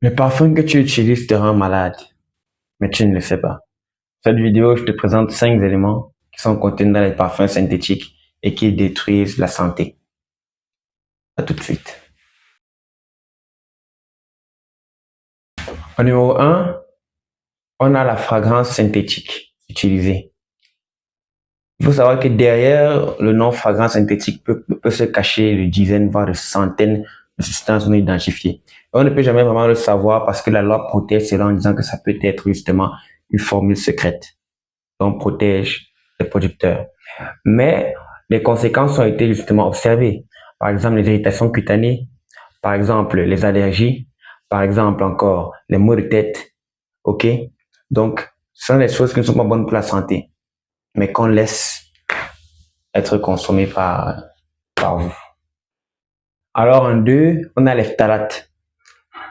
Le parfum que tu utilises te rend malade, mais tu ne le sais pas. Cette vidéo, je te présente 5 éléments qui sont contenus dans les parfums synthétiques et qui détruisent la santé. À tout de suite. Au numéro 1, on a la fragrance synthétique utilisée. Il faut savoir que derrière le nom fragrance synthétique peut se cacher de dizaines, voire de centaines de substances non identifiées. On ne peut jamais vraiment le savoir parce que la loi protège cela en disant que ça peut être justement une formule secrète. Donc, protège les producteurs. Mais les conséquences ont été justement observées. Par exemple, les irritations cutanées, par exemple, les allergies, par exemple encore les maux de tête. OK? Donc, ce sont des choses qui ne sont pas bonnes pour la santé, mais qu'on laisse être consommées par vous. Alors, en deux, on a les phtalates.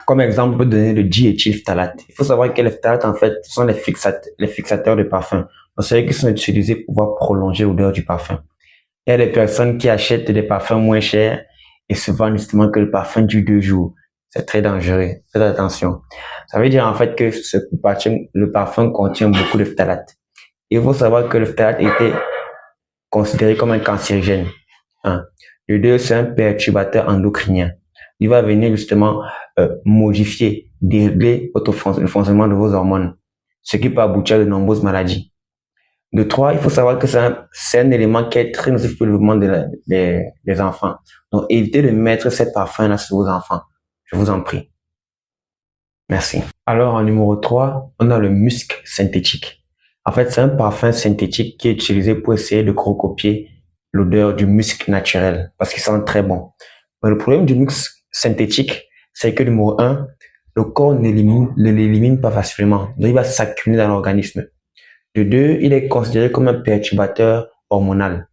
Comme exemple, on peut donner le diéthylphtalate. Il faut savoir que les phtalates, en fait, sont les fixateurs de parfum. Donc, c'est eux qui sont utilisés pour pouvoir prolonger l'odeur du parfum. Il y a des personnes qui achètent des parfums moins chers et se vendent justement que le parfum dure 2 jours. C'est très dangereux. Faites attention. Ça veut dire en fait que le parfum contient beaucoup de phtalates. Il faut savoir que le phthalate était considéré comme un cancérigène. Un. Le 2, c'est un perturbateur endocrinien. Il va venir justement modifier, dérégler le fonctionnement de vos hormones, ce qui peut aboutir à de nombreuses maladies. De 3, il faut savoir que c'est un élément qui est très nocif pour le développement des enfants. Donc, évitez de mettre cet parfum-là sur vos enfants. Je vous en prie. Merci. Alors, en numéro 3, on a le musc synthétique. En fait, c'est un parfum synthétique qui est utilisé pour essayer de recopier l'odeur du musc naturel parce qu'il sent très bon. Mais le problème du musc synthétique, c'est que numéro 1, le corps ne l'élimine pas facilement. Donc, il va s'accumuler dans l'organisme. De 2, il est considéré comme un perturbateur hormonal.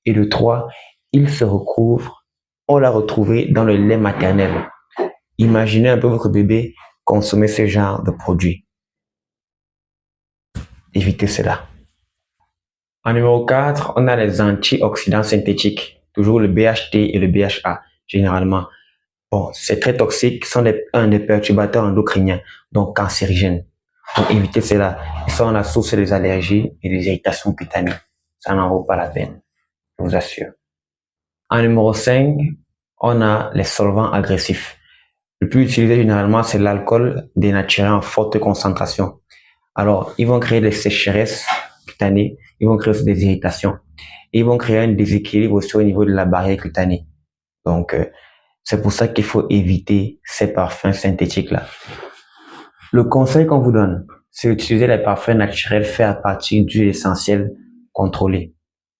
Et de 3, il se recouvre, on l'a retrouvé dans le lait maternel. Imaginez un peu votre bébé consommer ce genre de produit. Évitez cela. En numéro 4, on a les antioxydants synthétiques, toujours le BHT et le BHA, généralement. Bon, c'est très toxique, ce sont un des perturbateurs endocriniens, donc cancérigènes. Donc, évitez cela. Ils sont la source des allergies et des irritations cutanées. Ça n'en vaut pas la peine, je vous assure. En numéro 5, on a les solvants agressifs. Le plus utilisé généralement, c'est l'alcool dénaturé en forte concentration. Alors, ils vont créer des sécheresses cutanées, ils vont créer aussi des irritations, et ils vont créer un déséquilibre aussi au niveau de la barrière cutanée. Donc, c'est pour ça qu'il faut éviter ces parfums synthétiques-là. Le conseil qu'on vous donne, c'est d'utiliser les parfums naturels faits à partir d'huiles essentielles contrôlées.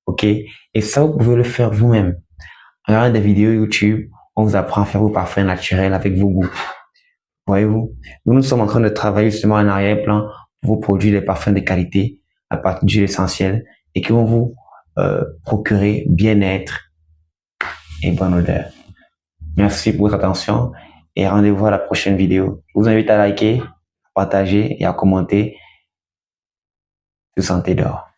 OK? Et ça, vous pouvez le faire vous-même. Regardez des vidéos YouTube, on vous apprend à faire vos parfums naturels avec vos goûts. Voyez-vous? Nous sommes en train de travailler justement en arrière-plan pour vous produire des parfums de qualité à partir d'huiles essentielles et qui vont vous procurer bien-être et bonne odeur. Merci pour votre attention et rendez-vous à la prochaine vidéo. Je vous invite à liker, à partager et à commenter. De santé d'or.